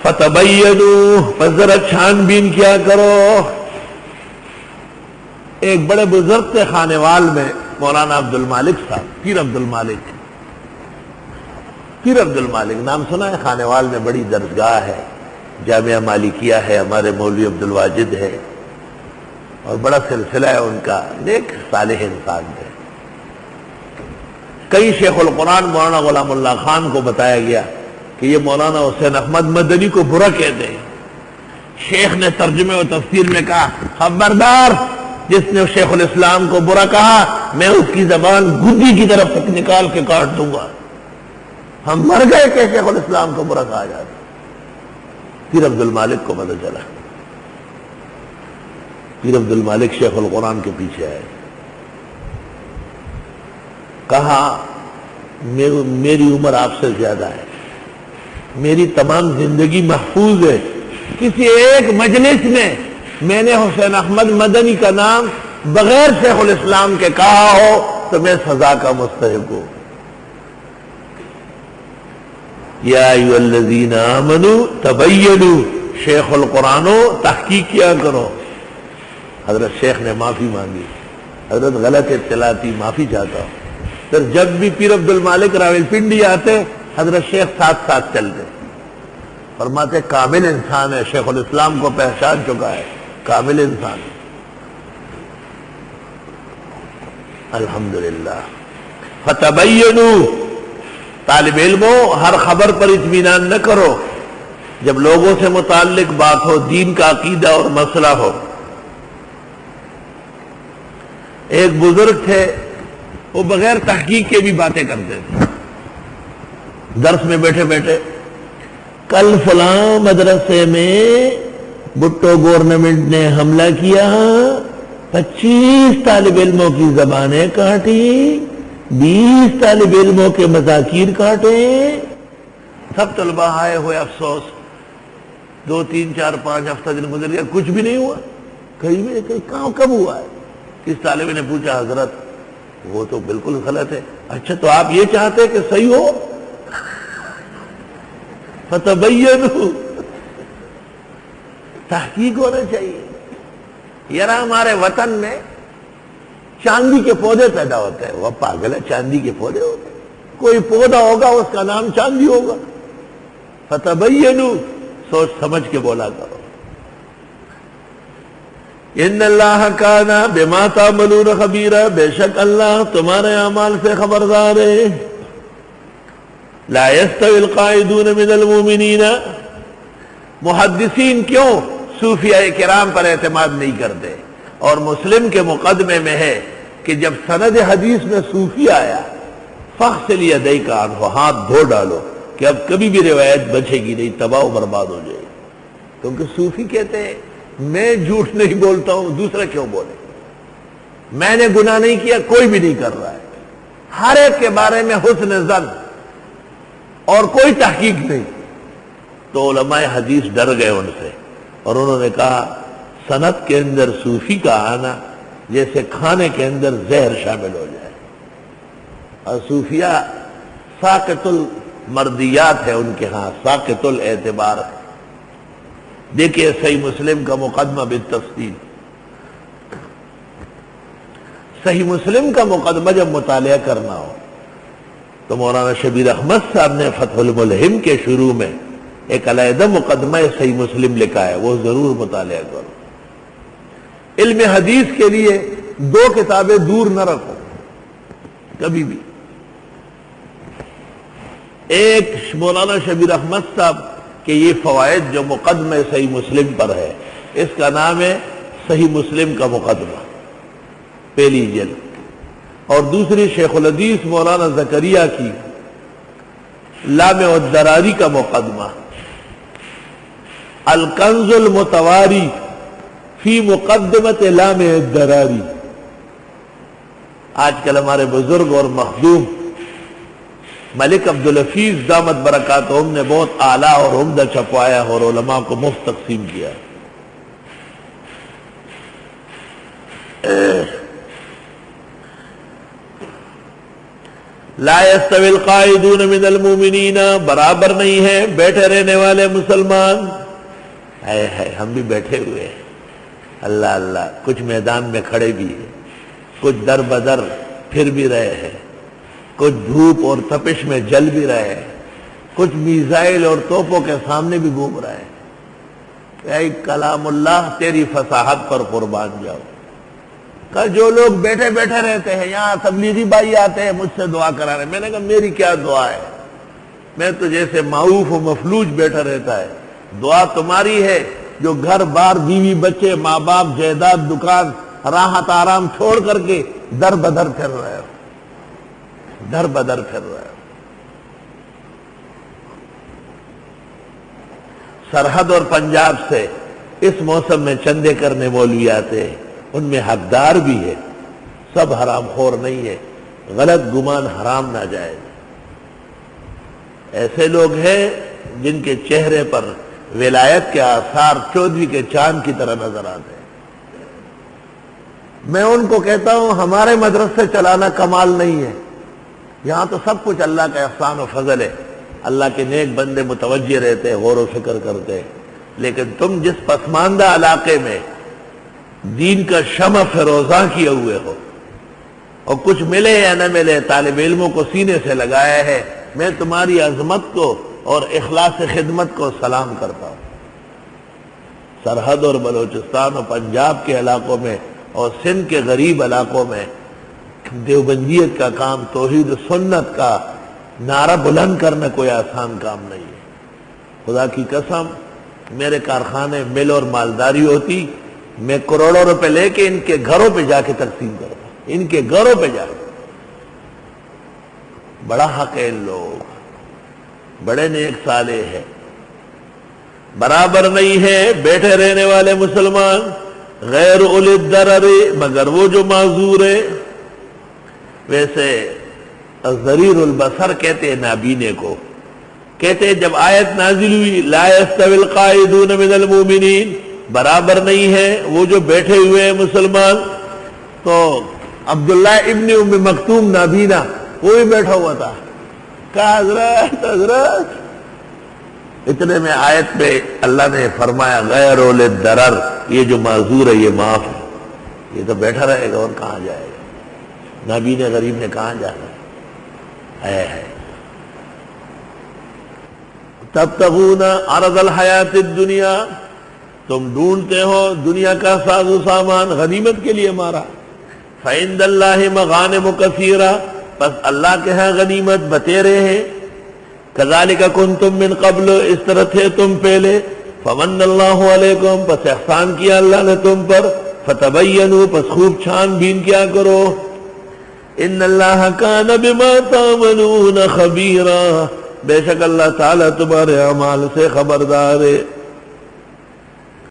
فتبینوا، پس ذرا چھان بین کیا کرو۔ ایک بڑے بزرگ تھے خانوال میں، مولانا عبد المالک صاحب، پیر عبد المالک، پیر عبد المالک نام سنا ہے؟ خانوال میں بڑی درسگاہ ہے، جامعہ مالکیہ ہے، ہمارے مولوی عبد الواجد ہے، اور بڑا سلسلہ ہے ان کا، نیک صالح انسان ہے۔ کئی شیخ القرآن مولانا غلام اللہ خان کو بتایا گیا کہ یہ مولانا حسین احمد مدنی کو برا کہتے ہیں۔ شیخ نے ترجمے و تفسیر میں کہا، خبردار جس نے شیخ الاسلام کو برا کہا میں اس کی زبان گدی کی طرف تک نکال کے کاٹ دوں گا۔ ہم مر گئے کہ شیخ الاسلام کو برا کہا جاتا۔ پیر عبد المالک کو پتہ چلا، پیر عبد المالک شیخ القرآن کے پیچھے آئے، کہا میری عمر آپ سے زیادہ ہے، میری تمام زندگی محفوظ ہے، کسی ایک مجلس میں نے حسین احمد مدنی کا نام بغیر شیخ الاسلام کے کہا ہو تو میں سزا کا مستحق ہوں۔ یا ایھا الذین آمنوا تبینوا، شیخ القرآنو تحقیق کیا کرو۔ حضرت شیخ نے معافی مانگی، حضرت غلط اطلاع تھی، معافی چاہتا ہوں۔ پھر جب بھی پیر عبد المالک راولپنڈی آتے حضرت شیخ ساتھ ساتھ چلتے، فرماتے کامل انسان ہے، شیخ الاسلام کو پہچان چکا ہے، کامل انسان ہے۔ الحمدللہ۔ فتبینوا، طالب علموں ہر خبر پر اطمینان نہ کرو، جب لوگوں سے متعلق بات ہو، دین کا عقیدہ اور مسئلہ ہو۔ ایک بزرگ تھے، وہ بغیر تحقیق کے بھی باتیں کرتے تھے۔ درس میں بیٹھے بیٹھے، کل فلاں مدرسے میں بھٹو گورنمنٹ نے حملہ کیا، 25 طالب علموں کی زبانیں کاٹی، 20 طالب علموں کے مذاکیر کاٹے۔ سب طلبہ آئے ہوئے افسوس، 2 3 4 5 ہفتہ دن گزر گیا، کچھ بھی نہیں ہوا، کہیں کہاں کب ہوا ہے؟ اس طالب نے پوچھا، حضرت وہ تو بالکل غلط ہے۔ اچھا تو آپ یہ چاہتے کہ صحیح ہو؟ فتبینوا، تحقیق ہونا چاہیے۔ یار ہمارے وطن میں چاندی کے پودے پیدا ہوتے ہیں، وہ پاگل ہے، چاندی کے پودے ہوتے ہیں، کوئی پودا ہوگا اس کا نام چاندی ہوگا۔ فتبینوا، سوچ سمجھ کے بولا کرو۔ ان اللہ کان بما تعملون خبیرا، بے شک اللہ تمہارے اعمال سے خبردار ہے۔ لا یستوی القاعدون من المؤمنین، محدثین کیوں صوفیاء کرام پر اعتماد نہیں کرتے؟ اور مسلم کے مقدمے میں ہے کہ جب سند حدیث میں صوفی آیا، فاغسل یدیک عنہ، ہاتھ دھو ڈالو کہ اب کبھی بھی روایت بچے گی نہیں، تباہ و برباد ہو جائے گی۔ کیونکہ صوفی کہتے ہیں میں جھوٹ نہیں بولتا ہوں، دوسرا کیوں بولے؟ میں نے گناہ نہیں کیا، کوئی بھی نہیں کر رہا ہے، ہر ایک کے بارے میں حسن ظن اور کوئی تحقیق نہیں۔ تو علماء حدیث ڈر گئے ان سے، اور انہوں نے کہا سند کے اندر صوفی کا آنا جیسے کھانے کے اندر زہر شامل ہو جائے۔ اور صوفیہ ساقط المردیات ہے ان کے ہاں، ساقط الاعتبار ہے۔ دیکھیے صحیح مسلم کا مقدمہ بالتفصیل، صحیح مسلم کا مقدمہ جب مطالعہ کرنا ہو تو مولانا شبیر احمد صاحب نے فتح الملہم کے شروع میں ایک علیحدہ مقدمہ صحیح مسلم لکھا ہے، وہ ضرور مطالعہ کرو۔ علم حدیث کے لیے 2 کتابیں دور نہ رکھو کبھی بھی۔ ایک مولانا شبیر احمد صاحب کہ یہ فوائد جو مقدمہ صحیح مسلم پر ہے، اس کا نام ہے صحیح مسلم کا مقدمہ، پہلی جلد۔ اور دوسری شیخ الحدیث مولانا زکریا کی لامع الدراری کا مقدمہ، الکنز المتواری فی مقدمت لامع الدراری۔ آج کل ہمارے بزرگ اور مخدوم ملک عبدالحفیظ دامت برکاتہم نے بہت اعلیٰ اور عمدہ چھپوایا اور علماء کو مفت تقسیم کیا۔ لا يستوي القاعدون من المؤمنین، برابر نہیں ہیں بیٹھے رہنے والے مسلمان. ہے ہم بھی بیٹھے ہوئے ہیں، اللہ اللہ، کچھ میدان میں کھڑے بھی ہیں، کچھ در بدر پھر بھی رہے ہیں، کچھ دھوپ اور تپش میں جل بھی رہے ہیں، کچھ میزائل اور توپوں کے سامنے بھی گھوم رہے ہیں. اے کلام اللہ تیری فصاحت پر قربان جاؤ. کہ جو لوگ بیٹھے بیٹھے رہتے ہیں، یہاں تبلیغی بھائی آتے ہیں مجھ سے دعا کرانے، میں نے کہا میری کیا دعا ہے، میں تو جیسے معوف و مفلوج بیٹھا رہتا ہے. دعا تمہاری ہے جو گھر بار بیوی بچے ماں باپ جائیداد دکان راحت آرام چھوڑ کر کے در بدر پھر رہے ہو، در بدر پھر رہے ہو. سرحد اور پنجاب سے اس موسم میں چندے کرنے مولوی آتے ہیں، ان میں حقدار بھی ہے، سب حرام خور نہیں ہے، غلط گمان حرام نہ جائے. ایسے لوگ ہیں جن کے چہرے پر ولایت کے آثار چودھویں کے چاند کی طرح نظر آتے ہیں. میں ان کو کہتا ہوں ہمارے مدرسے چلانا کمال نہیں ہے، یہاں تو سب کچھ اللہ کا احسان و فضل ہے، اللہ کے نیک بندے متوجہ رہتے ہیں، غور و فکر کرتے ہیں. لیکن تم جس پسماندہ علاقے میں دین کا شمع فروزاں کیے ہوئے ہو، اور کچھ ملے یا نہ ملے طالب علموں کو سینے سے لگایا ہے، میں تمہاری عظمت کو اور اخلاص خدمت کو سلام کرتا ہوں. سرحد اور بلوچستان اور پنجاب کے علاقوں میں اور سندھ کے غریب علاقوں میں دیوبندیت کا کام، توحید و سنت کا نعرہ بلند کرنا کوئی آسان کام نہیں ہے. خدا کی قسم میرے کارخانے مل اور مالداری ہوتی، میں کروڑوں روپے لے کے ان کے گھروں پہ جا کے تقسیم کرتا، ان کے گھروں پہ جا کے. بڑا حق ہے ان لوگ، بڑے نیک صالح ہیں. برابر نہیں ہے بیٹھے رہنے والے مسلمان، غیر اولی الضرر، مگر وہ جو معذور ہے. ویسے ضریر البصر کہتے ہیں نابینے کو، کہتے ہیں جب آیت نازل ہوئی لا یستوی القاعدون من المؤمنین، برابر نہیں ہے وہ جو بیٹھے ہوئے ہیں مسلمان، تو عبداللہ ابن ام مکتوم نابینا وہ بھی بیٹھا ہوا تھا. کہا حضرت اتنے میں آیت پہ اللہ نے فرمایا غیر اولی الضرر، یہ جو معذور ہے یہ معاف ہے، یہ تو بیٹھا رہے گا اور کہاں جائے گا. نابینا غریب نے کہاں جانا ہے. تبتغون عرض الحیات الدنیا، تم ڈھونڈتے ہو دنیا کا ساز و سامان غنیمت کے لیے مارا. فعند اللہ مغانم کثیرہ، پس اللہ کے ہاں غنیمت بتیرے ہیں. کذالک کنتم من قبل، اس طرح تھے تم پہلے. فمن اللہ علیکم، پس احسان کیا اللہ نے تم پر. فتبینوا، پس خوب چھان بین کیا کرو. ان اللہ کان بما تعملون خبیرا، بے شک اللہ تعالیٰ تمہارے اعمال سے خبردار ہے.